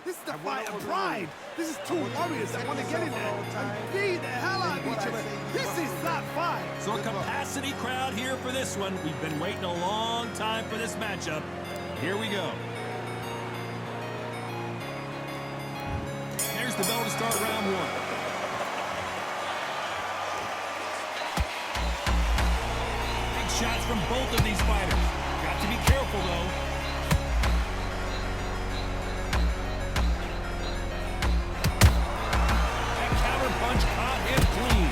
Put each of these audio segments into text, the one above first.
This is the fight of pride. This is two warriors that want to get in there and beat the hell out of each other. This is that fight. So a capacity crowd here for this one. We've been waiting a long time for this matchup. Here we go. There's the bell to start round one. Big shots from both of these fighters. Got to be careful, though. That counter punch caught him clean.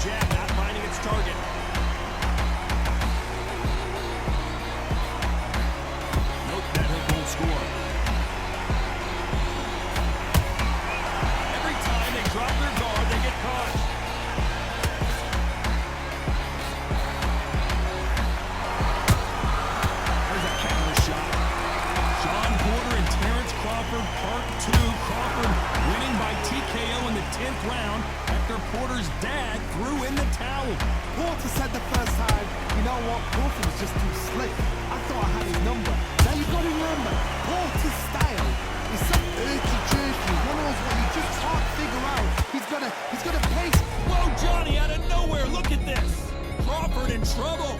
Jab not finding its target. Nope, that hook won't score. Every time they drop their guard, they get caught. There's a counter shot. Shawn Porter and Terrence Crawford, part two. Crawford winning by TKO in the 10th round after Porter's dad threw in the towel. Porter said the first time, you know what, Porter was just too slick. I thought I had his number. Now you've got to remember, Porter's style is some jerky. One of those where you just can't figure out. He's got a pace. Whoa, Johnny, out of nowhere, look at this. Crawford in trouble.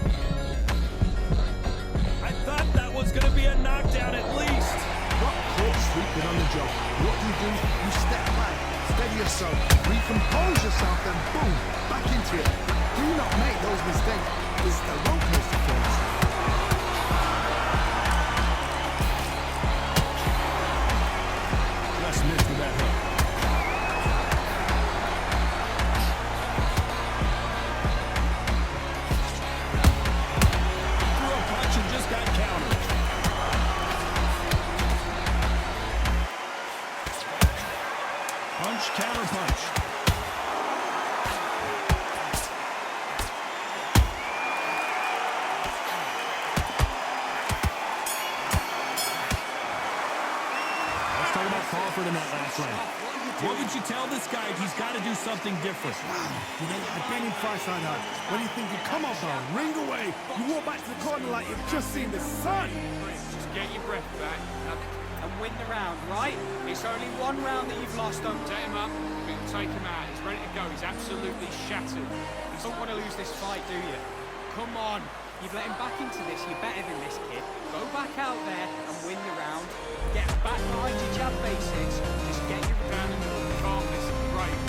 I thought that was going to be a knockdown at least. Not caught sleeping on the job. What do? You step back, steady yourself, recompose yourself, then boom, back into it. Do not make those mistakes. This is the roller coaster phase. Just missed with that hook. Threw a punch and just got countered. Punch, counter punch. Let's talk about Crawford in that last round. What would you tell this guy? He's got to do something different. I've been in fights like that. When you think you come off the ring away, you walk back to the corner like you've just seen the sun. Just get your breath back and win the round, right? It's only one round that you've lost. Don't set him up. We'll take him out. He's ready to go. He's absolutely shattered. You don't want to lose this fight, do you? Come on. You've let him back into this. You're better than this kid. Go back out there and win the round. Get back behind your jab basics. Just get your down and calmness. Right.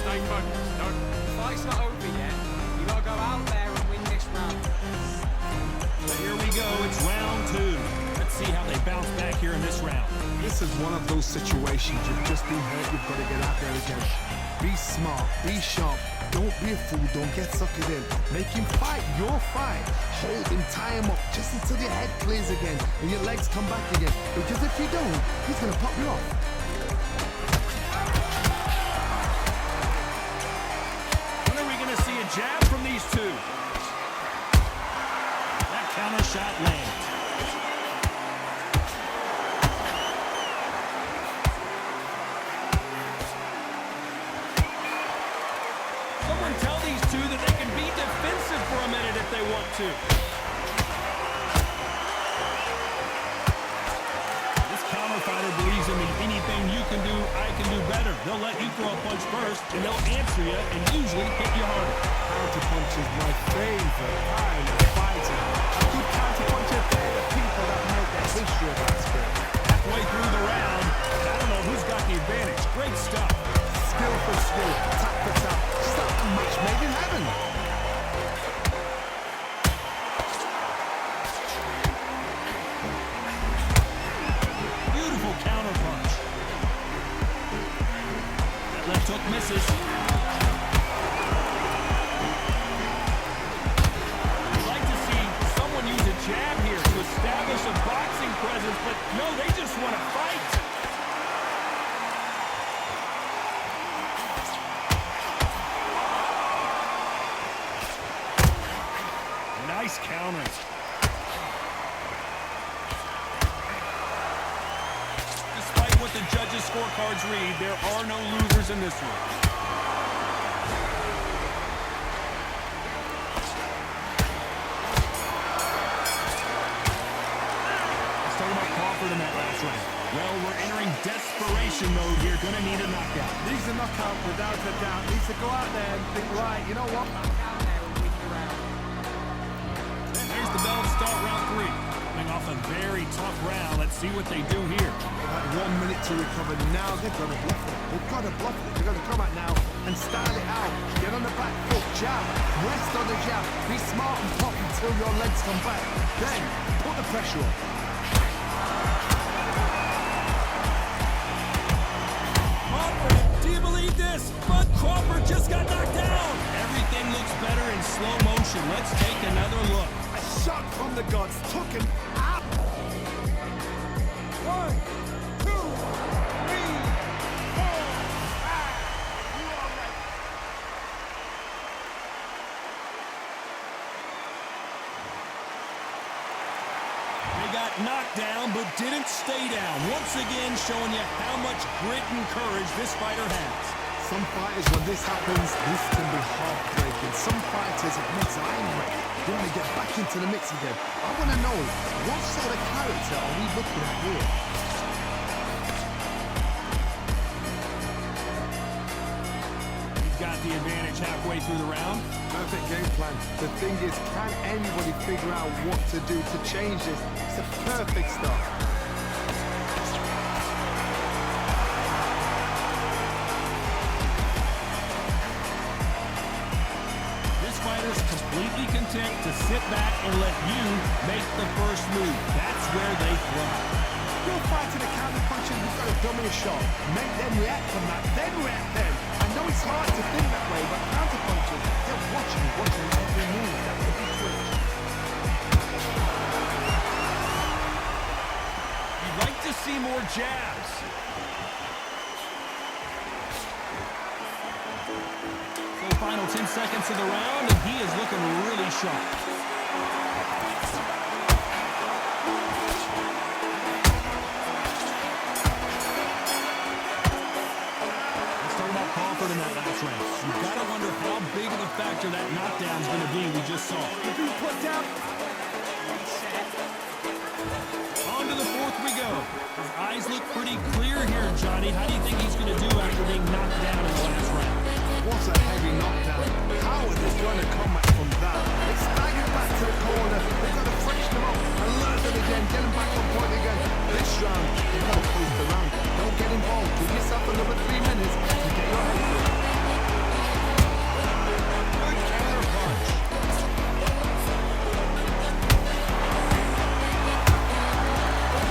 Stay focused. Don't. The fight's not over yet. You gotta go out there and win this round. Here we go. It's round two. Let's see how they bounce back here in this round. This is one of those situations. You've just been hurt. You've got to get out there again. Be smart. Be sharp. Don't be a fool. Don't get suckered in. Make him fight your fight. Hold him, tie him up just until your head clears again and your legs come back again. Because if you don't, he's going to pop you off. When are we going to see a jab from these two? That counter shot lands. Someone tell these two that they can be defensive for a minute if they want to. This counter fighter believes in me. Anything you can do, I can do better. They'll let you throw a punch first, and they'll answer you and usually hit you harder. Counter punch is my favorite kind of fighting. A good counter puncher, they're the people that make the history of that sport. Halfway through the round, I don't know who's got the advantage. Great stuff. Skill for skill, tap for tap. Start a match made in heaven. Beautiful counter punch. That left hook misses. I'd like to see someone use a jab here to establish a boxing presence, but no, they just want to fight. Nice counters. Despite what the judges' scorecards read, there are no losers in this one. last round. Well, we're entering desperation mode here. Gonna need a knockout. Needs a knockout without a doubt. Needs to go out there and think, right, you know what? There's the bell to start round 3. Coming off a very tough round. Let's see what they do here. They've had 1 minute to recover. Now they've got to bluff it. They've got to bluff it. They've got to come out now and style it out. Get on the back foot, jab. Rest on the jab. Be smart and pop until your legs come back. Then put the pressure on. Do you believe this? Bud Crawford just got knocked down. Everything looks better in slow motion. Let's take another look. A shot from the gods took him out. 1, 2, 3, 4, 5. You are right. They got knocked down, but didn't stay down. Once again, showing you how much grit and courage this fighter has. Some fighters, when this happens, this can be heartbreaking. Some fighters, it means angry. They want to get back into the mix again. I want to know, what sort of character are we looking at here? He's got the advantage halfway through the round. Perfect game plan. The thing is, can anybody figure out what to do to change this? It's a perfect start. Completely content to sit back and let you make the first move. That's where they thrive. You're fighting a counter puncher, you've got a dominant shot. Make them react from that, then react then. I know it's hard to think that way, but counter punchers, they're watching every move. That's the big switch. You'd like to see more jabs. Final 10 seconds of the round, and he is looking really sharp. Let's talk about Crawford in that last round. You've got to wonder how big of a factor that knockdown is going to be we just saw. If you put down... On to the 4th we go. His eyes look pretty clear here, Johnny. How do you think he's going to do after being knocked down in the last round? What a heavy knockdown. Howard is going to come back from that. It's staggered back to the corner. They've got to freshen them up and learn them again. Get them back on point again. This round, you've got to close the round. Don't get involved. Give yourself another 3 minutes to get your head through. Good counter punch.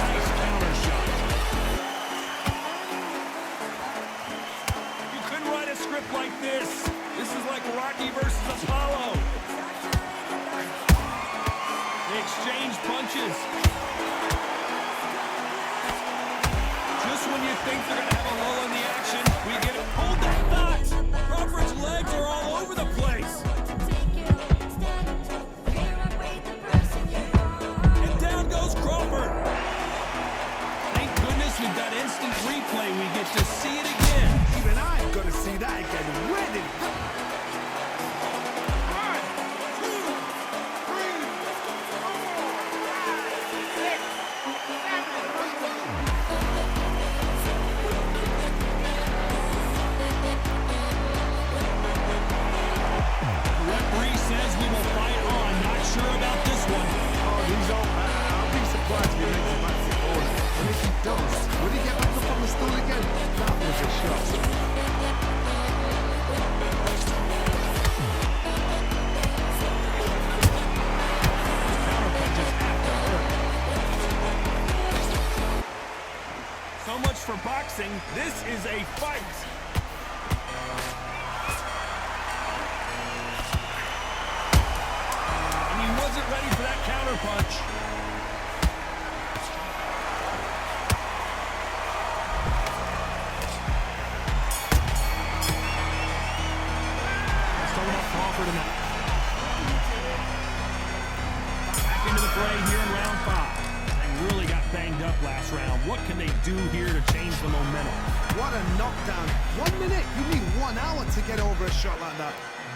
Nice counter shot. You couldn't write a script like this. This is like Rocky versus Apollo. They exchange punches. Just when you think they're going to have a lull in the action, we get it. Hold that thought! Crawford's legs are all over the place. And down goes Crawford. Thank goodness we've got instant replay. We get to see it again. Even I've got to see that again. Where did it go? 1 minute? You need 1 hour to get over a shot like that.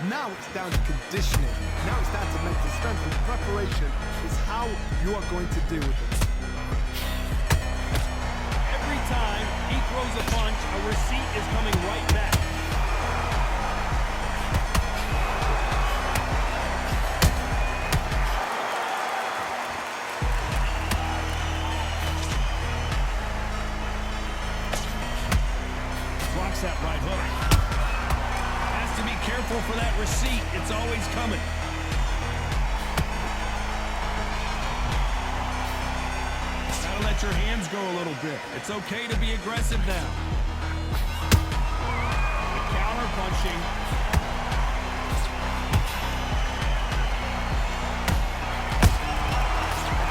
Now it's down to conditioning. Now it's down to mental strength, and preparation is how you are going to deal with it. time he throws a punch, a receipt is coming right back. Blocks that right hook. Has to be careful for that receipt. It's always coming. Gotta let your hands go a little bit. It's okay to be aggressive now. Counter punching.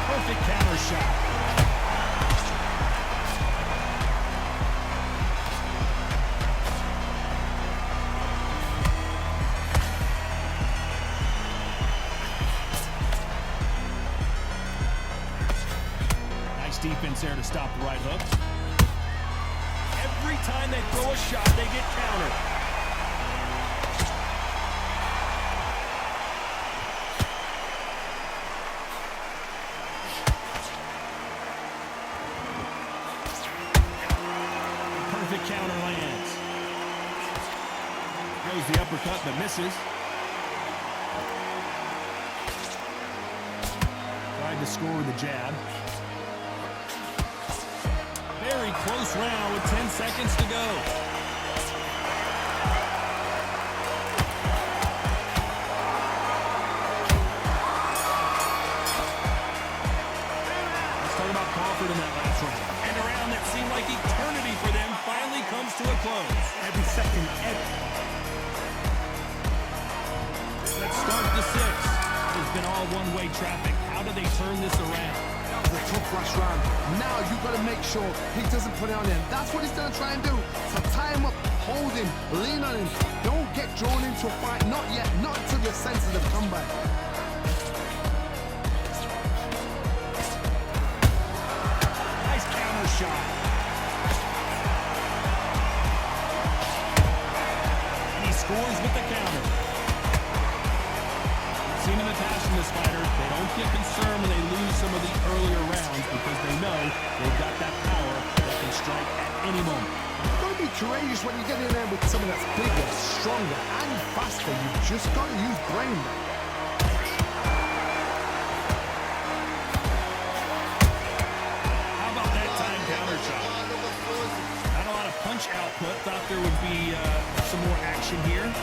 Perfect counter shot. Defense there to stop the right hook. Every time they throw a shot, they get countered. Perfect counter lands. Goes the uppercut but misses. Tried to score with the jab. Very close round with 10 seconds to go. Let's talk about Crawford in that last round. And a round that seemed like eternity for them finally comes to a close. Every second, Let's start the sixth. It's been all one-way traffic. How do they turn this around? The tough rush round. Now you got to make sure he doesn't put it on him. That's what he's going to try and do. So tie him up, hold him, lean on him. Don't get drawn into a fight. Not yet. Not until your senses have come back. Nice counter shot. And he scores with the counter. Seen in the past from this fighter, they don't get concerned when they lose some of the earlier rounds because they know they've got that power that can strike at any moment. You've got to be courageous when you get in there with someone that's bigger, stronger, and faster. You've just got to use brain. How about that time counter shot? Not a lot of punch output. Thought there would be some more action here.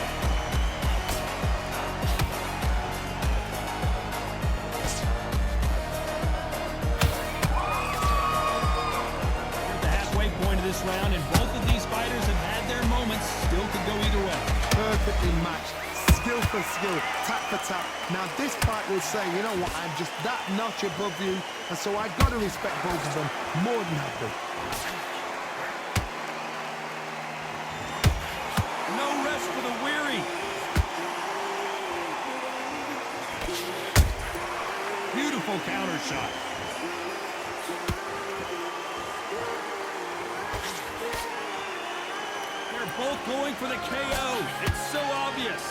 This round, and both of these fighters have had their moments. Still could go either way. Perfectly matched, skill for skill, tap for tap. Now this fight will say, you know what, I'm just that notch above you, and so I've got to respect both of them more than happy. No rest for the weary. Beautiful counter shot. Both going for the KO. It's so obvious.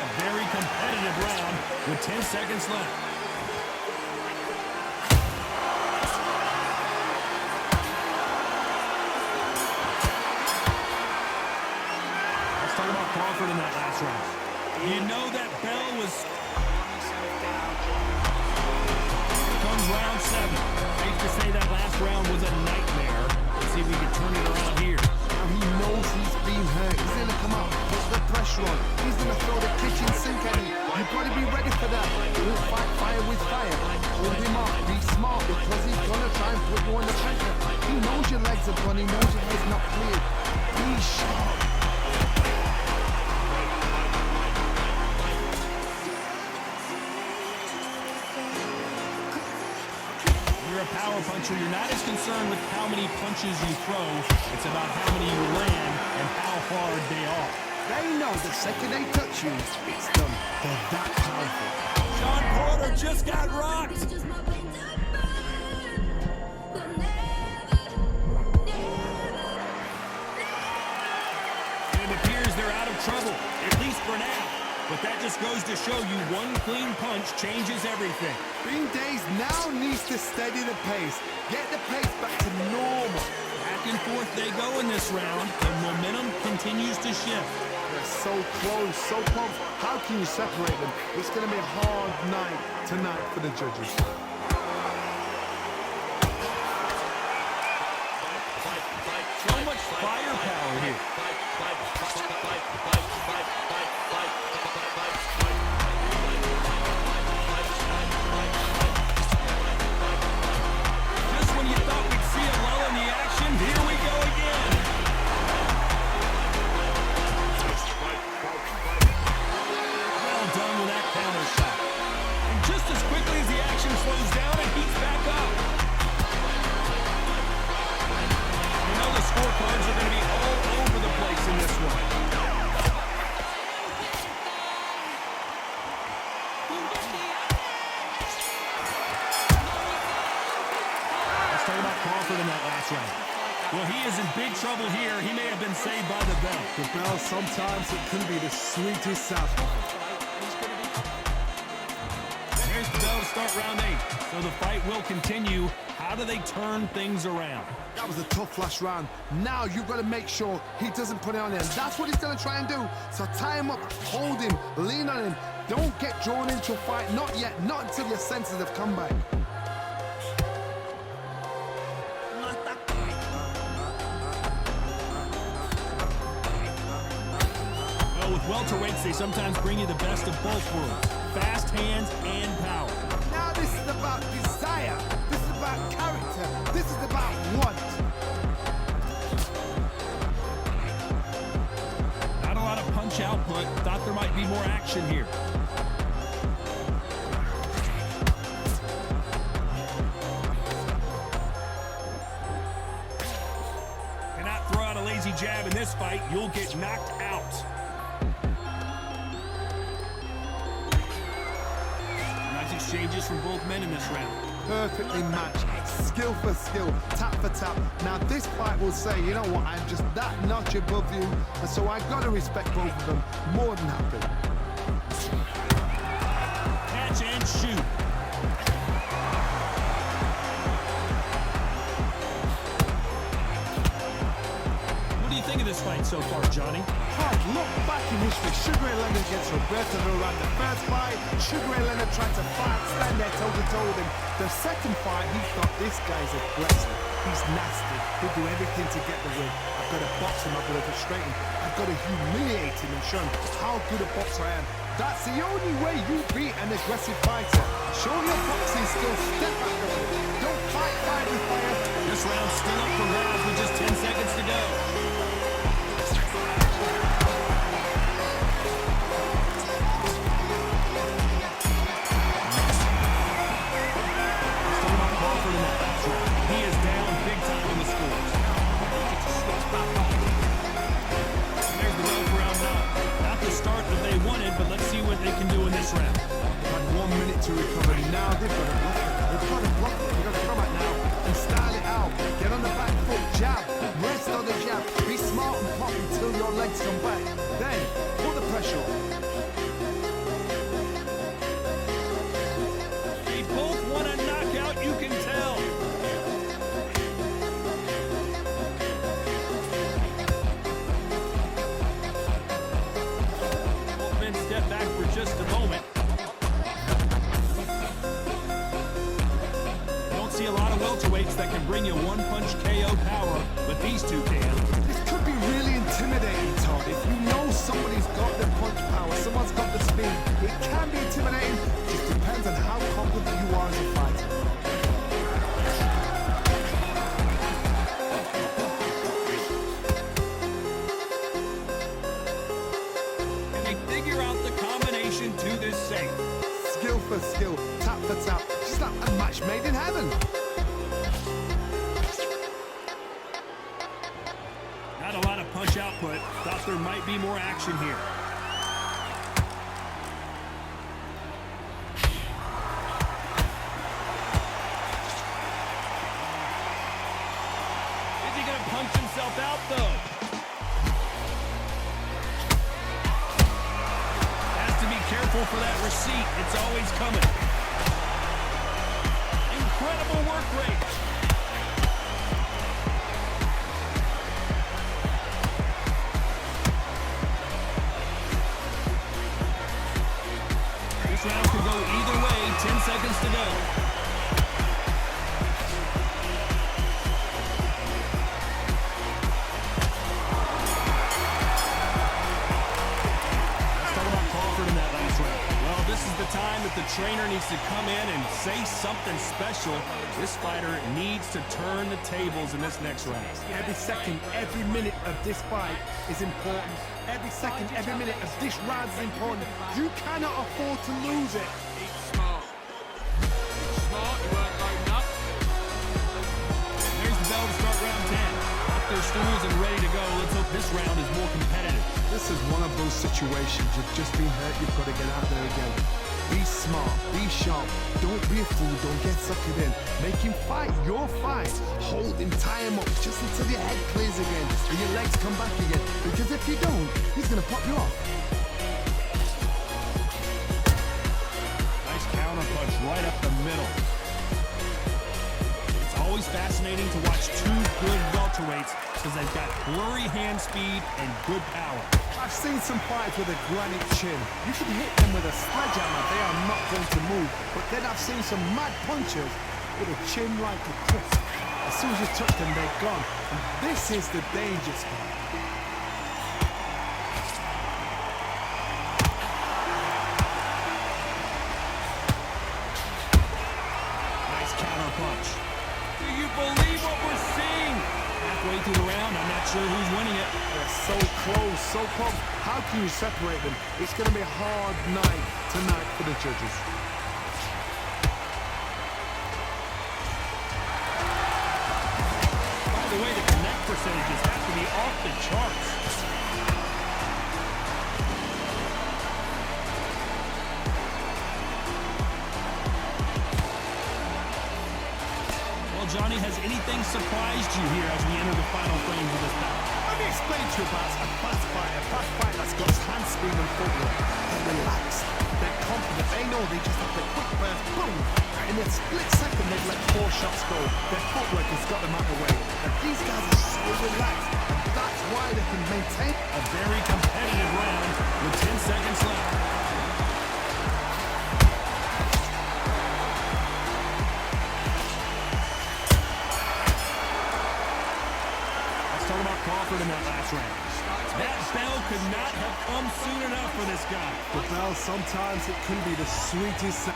A very competitive round with 10 seconds left. Let's talk about Crawford in that last round. You know that bell was... Here comes round 7. Safe to say that last round was a nightmare. Let's see if we can turn it around here. Now he knows he's been hurt. He's going to come out, put the pressure on. He's going to throw the kitchen sink at you. You've got to be ready for that. Don't fight fire with fire. Hold him up. Be smart because he's going to try and put you under pressure. He knows your legs are gone. He knows your head's not cleared. Be sharp. You're a power puncher. You're not as concerned with how many punches you throw. It's about how many you land and how hard they are. They know the second they touch you, it's done. They're that powerful. Sean Porter just got rocked. And it appears they're out of trouble, at least for now. But that just goes to show you one clean punch changes everything. Being dazed now needs to steady the pace. Get the pace back to normal. Back and forth they go in this round. The momentum continues to shift. They're so close, so close. How can you separate them? It's going to be a hard night tonight for the judges. So much firepower here. Just when you thought we'd see a lull in the action, here we go again. Well done with that counter shot. And just as quickly as the action slows down, it heats back up. The scorecards are going to be all over the place in this one. Let's talk about Crawford in that last round. Well, he is in big trouble here. He may have been saved by the bell. The bell, sometimes it can be the sweetest sound. Here's the bell to start round 8. So the fight will continue. How do they turn things around? That was a tough last round. Now you've got to make sure he doesn't put it on him. That's what he's going to try and do. So tie him up, hold him, lean on him. Don't get drawn into a fight. Not yet. Not until your senses have come back. Well, with welterweights, they sometimes bring you the best of both worlds. Fast hands and power. Now this is about desire. This is about character. This is about want. Not a lot of punch output. Thought there might be more action here. Cannot throw out a lazy jab in this fight. You'll get knocked out. Nice exchanges from both men in this round. Perfectly matched, skill for skill, tap for tap. Now this fight will say, you know what, I'm just that notch above you, and so I've got to respect both of them more than happy. Catch and shoot. What do you think of this fight so far, Johnny? Hard look back in history. Sugar Ray Leonard against Roberto Duran. The first fight, Sugar Ray Leonard tried to fight, stand there toe-to-toe with him. The second fight, he thought, this guy's aggressive. He's nasty. He'll do everything to get the win. I've got to box him. I've got to frustrate him. I've got to humiliate him and show him how good a boxer I am. That's the only way you beat an aggressive fighter. Show your boxing skills. Step back on it. Don't fight fire with fire. This round's still up for grabs with just 10 seconds to go. He is down big time in the scores. There's the bell for round 9. Not the start that they wanted, but let's see what they can do in this round. Got 1 minute to recover. Now they've got to block it. They've got to block it. They've got to come out now and style it out. Get on the back foot, jab, rest on the jab. Be smart and pop until your legs come back. Then put the pressure on. They both want a knockout, you can tell. Both men step back for just a moment. You don't see a lot of welterweights that can bring you one-punch KO power, but these two can. This could be really intimidating, Todd. If you know somebody's got the punch power, someone's got the speed, it can be intimidating. It just depends on how confident you are as a fighter. Can they figure out the combination to this safe? Skill for skill, tap for tap. Just like a match made in heaven. Not a lot of punch output. Thought there might be more action here. Is he going to punch himself out, though? Has to careful for that receipt. It's always coming. Incredible work rate. This round could go either way. 10 seconds to go. Time that the trainer needs to come in and say something special. This fighter needs to turn the tables in this next round. Every second, every minute of this fight is important. Every second, every minute of this round is important. You cannot afford to lose it. Smart. Smart, you weren't loading up. There's the bell to start round 10. Off their stools and ready to go. Let's hope this round is more competitive. This is one of those situations. You've just been hurt, you've got to get out there again. Be smart, be sharp, don't be a fool, don't get sucked in. Make him fight your fight. Hold him, tie him up, just until your head clears again and your legs come back again. Because if you don't, he's going to pop you off. Nice counter punch right up the middle. It's always fascinating to watch two good welterweights because they've got blurry hand speed and good power. I've seen some fights with a granite chin. You can hit them with a sledgehammer, they are not going to move. But then I've seen some mad punchers with a chin like a crisp. As soon as you touch them, they're gone. And this is the danger spot. Nice counter punch. Do you believe what we're seeing? Halfway through the round, I'm not sure who's winning it. They're so close, so close. How can you separate them? It's going to be a hard night tonight for the judges. By the way, the connect percentages have to be off the charts. Well, Johnny, has anything surprised you here as we enter the final frames of this bout? Let me explain to you about a fast fighter that's got hand speed and footwork. They're relaxed, they're confident, they know they just have to quick burst, boom! In a split second, they've let 4 shots go. Their footwork has got them out of the way. And these guys are so relaxed, and that's why they can maintain a very competitive round with 10 seconds left. Crawford in that last round. That bell could not have come soon enough for this guy. The bell, sometimes it can be the sweetest.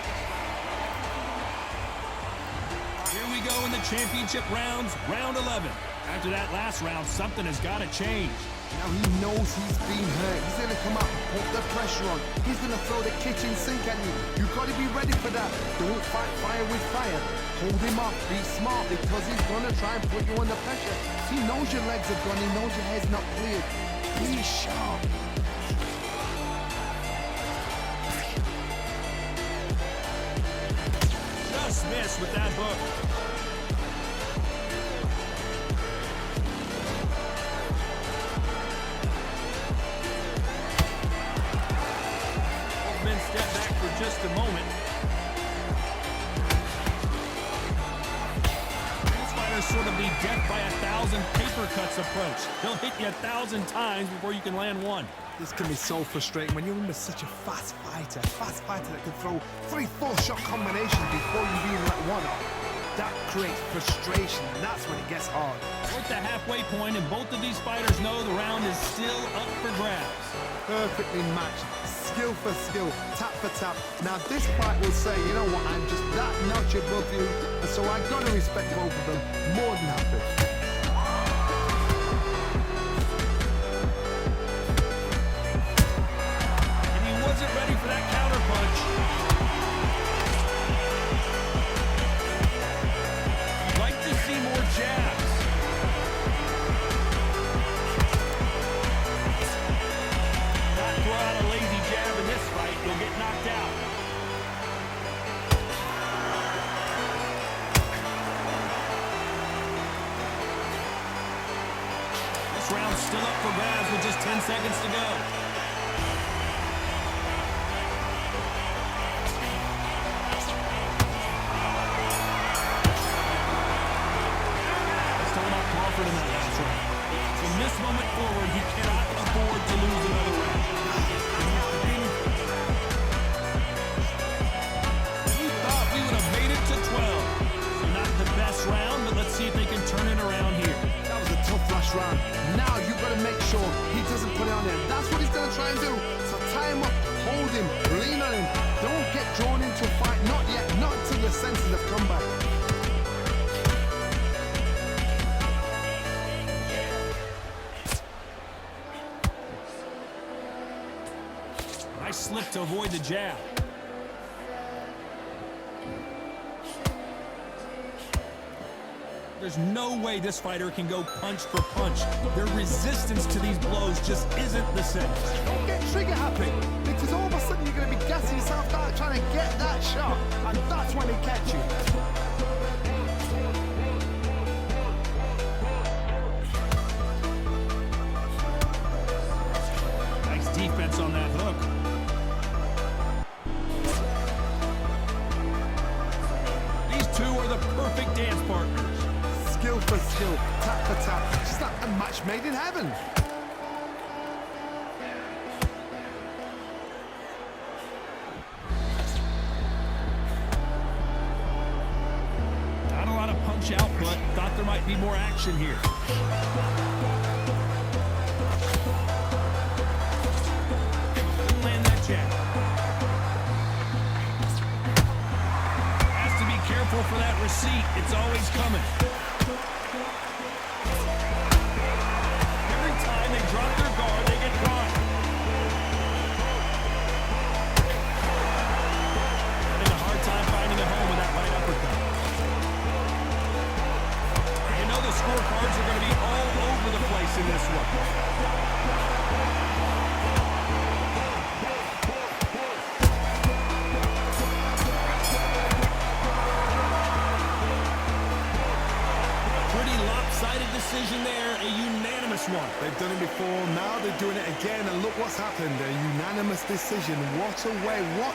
Here we go in the championship rounds, round 11. After that last round, something has got to change. Now he knows he's been hurt. He's going to come out and put the pressure on. He's going to throw the kitchen sink at you. You've got to be ready for that. Don't fight fire with fire. Hold him off. Be smart because he's going to try and put you under pressure. He knows your legs are gone. He knows your head's not cleared. Be sharp. Just missed with that hook. Step back for just a moment. This fighter's sort of the death by 1,000 paper cuts approach. He'll hit you 1,000 times before you can land one. This can be so frustrating when you're under such a fast fighter that can throw 3-4 shot combinations before you even let one off. That creates frustration, and that's when it gets hard. We're at the halfway point, and both of these fighters know the round is still up for grabs. Perfectly matched. Skill for skill, tap for tap. Now this fight will say, you know what, I'm just that notch above you, and so I've got to respect both of them more than happy. And he wasn't ready for that counter punch. You'd like to see more jabs. Throw out a lazy jab in this fight, you'll get knocked out. This round's still up for grabs with just 10 seconds to go. effort in that last round. From this moment forward, he cannot afford to lose another round. We thought we would have made it to 12. So not the best round, but let's see if they can turn it around here. That was a tough last round. Now you've got to make sure he doesn't put it on there. That's what he's going to try and do. So tie him up, hold him, lean on him. Don't get drawn into a fight. Not yet. Not until your senses have come back. Nice slip to avoid the jab. There's no way this fighter can go punch for punch. Their resistance to these blows just isn't the same. Don't get trigger happy, because all of a sudden you're going to be gassing yourself out trying to get that shot, and that's when they catch you. Nice defense on that hook. These two are the perfect dance partners. Skill for skill, tap for tap, just like a match made in heaven. Not a lot of punch output. Thought there might be more action here. Didn't land that jab. Has to be careful for that receipt. It's always coming. Every time they drop their guard, they get caught. Having a hard time finding a home with that right uppercut. You know the scorecards are going to be all over the place in this one. Pretty lopsided decision there, a unanimous one. They've done it before, now they're doing it again, and look what's happened. A unanimous decision. What a way, what